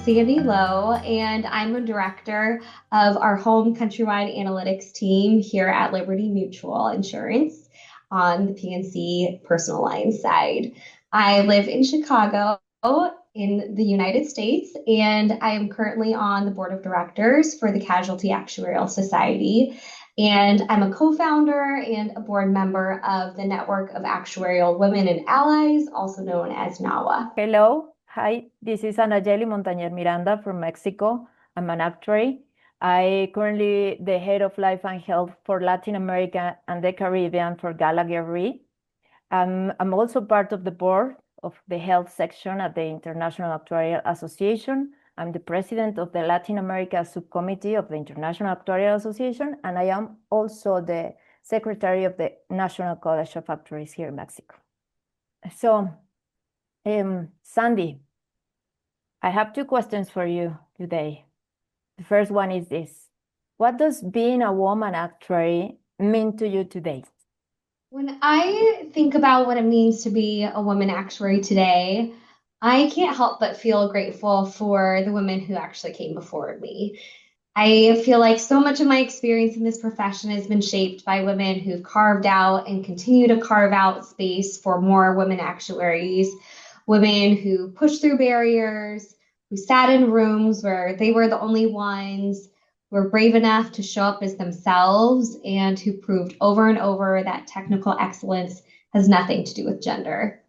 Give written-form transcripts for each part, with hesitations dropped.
Sandy Lowe, and I'm a director of our home countrywide analytics team here at Liberty Mutual Insurance on the PNC personal line side. I live in Chicago in the United States, and I am currently on the board of directors for the Casualty Actuarial Society. And I'm a co-founder and a board member of the Network of Actuarial Women and Allies, also known as NAWA. Hello, hi, this is Anayelli Montagner Miranda from Mexico. I'm an actuary. I currently the head of life and health for Latin America and the Caribbean for Gallagher Re. I'm also part of the board of the health section at the International Actuarial Association. I'm the president of the Latin America subcommittee of the International Actuarial Association, and I am also the secretary of the National College of Actuaries here in Mexico. So, Sandy, I have two questions for you today. The first one is this: what does being a woman actuary mean to you today? When I think about what it means to be a woman actuary today, I can't help but feel grateful for the women who actually came before me. I feel like so much of my experience in this profession has been shaped by women who've carved out and continue to carve out space for more women actuaries, women who pushed through barriers, who sat in rooms where they were the only ones, who were brave enough to show up as themselves, and who proved over and over that technical excellence has nothing to do with gender.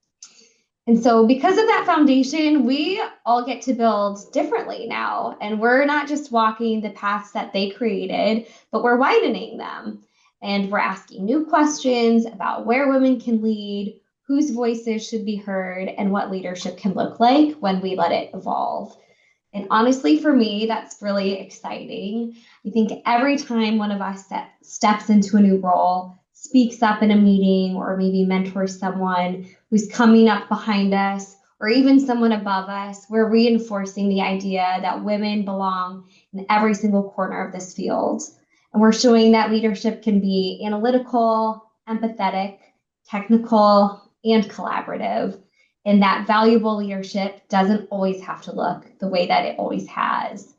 And so, because of that foundation, we all get to build differently now. And we're not just walking the paths that they created, but we're widening them. And we're asking new questions about where women can lead, whose voices should be heard, and what leadership can look like when we let it evolve. And honestly, for me, that's really exciting. I think every time one of us steps into a new role, speaks up in a meeting, or maybe mentors someone who's coming up behind us, or even someone above us, we're reinforcing the idea that women belong in every single corner of this field. And we're showing that leadership can be analytical, empathetic, technical, and collaborative. And that valuable leadership doesn't always have to look the way that it always has.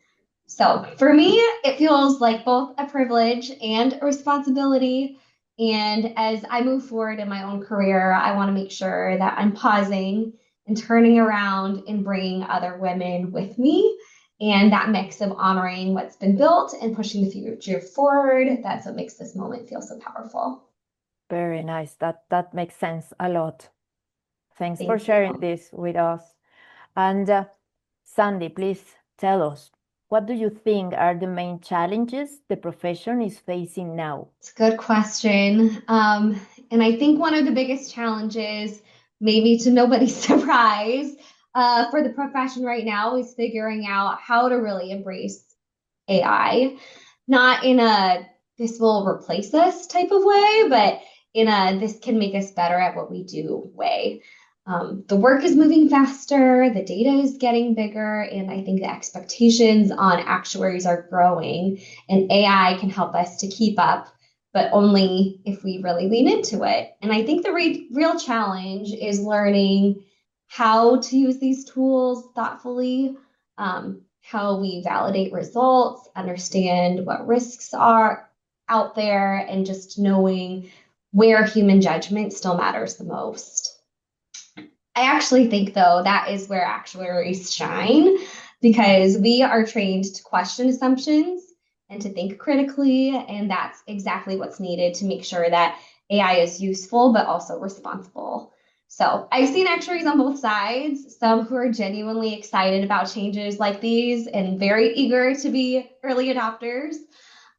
So for me, it feels like both a privilege and a responsibility. And as I move forward in my own career, I want to make sure that I'm pausing and turning around and bringing other women with me. And that mix of honoring what's been built and pushing the future forward, that's what makes this moment feel so powerful. Very nice. That makes sense a lot. Thanks Thank for sharing you. this with us. And Sandy, please tell us, what do you think are the main challenges the profession is facing now? It's a good question. And I think one of the biggest challenges, maybe to nobody's surprise, for the profession right now is figuring out how to really embrace AI. Not in a this will replace us type of way, but in a this can make us better at what we do way. The work is moving faster, the data is getting bigger, and I think the expectations on actuaries are growing, and AI can help us to keep up, but only if we really lean into it. And I think the real challenge is learning how to use these tools thoughtfully, how we validate results, understand what risks are out there, and just knowing where human judgment still matters the most. I actually think, though, that is where actuaries shine because we are trained to question assumptions and to think critically. And that's exactly what's needed to make sure that AI is useful, but also responsible. So I've seen actuaries on both sides, some who are genuinely excited about changes like these and very eager to be early adopters.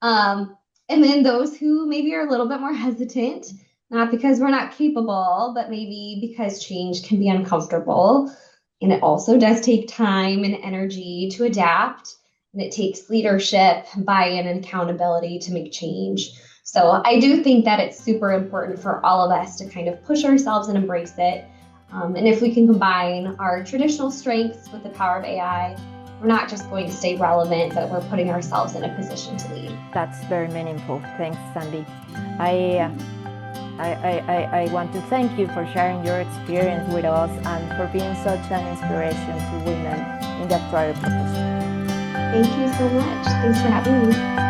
And then those who maybe are a little bit more hesitant, not because we're not capable, but maybe because change can be uncomfortable. And it also does take time and energy to adapt. And it takes leadership, buy-in, and accountability to make change. So I do think that it's super important for all of us to kind of push ourselves and embrace it. And if we can combine our traditional strengths with the power of AI, we're not just going to stay relevant, but we're putting ourselves in a position to lead. That's very meaningful. Thanks, Sandy. I want to thank you for sharing your experience with us and for being such an inspiration to women in the actuarial profession. Thank you so much. Thanks for having me.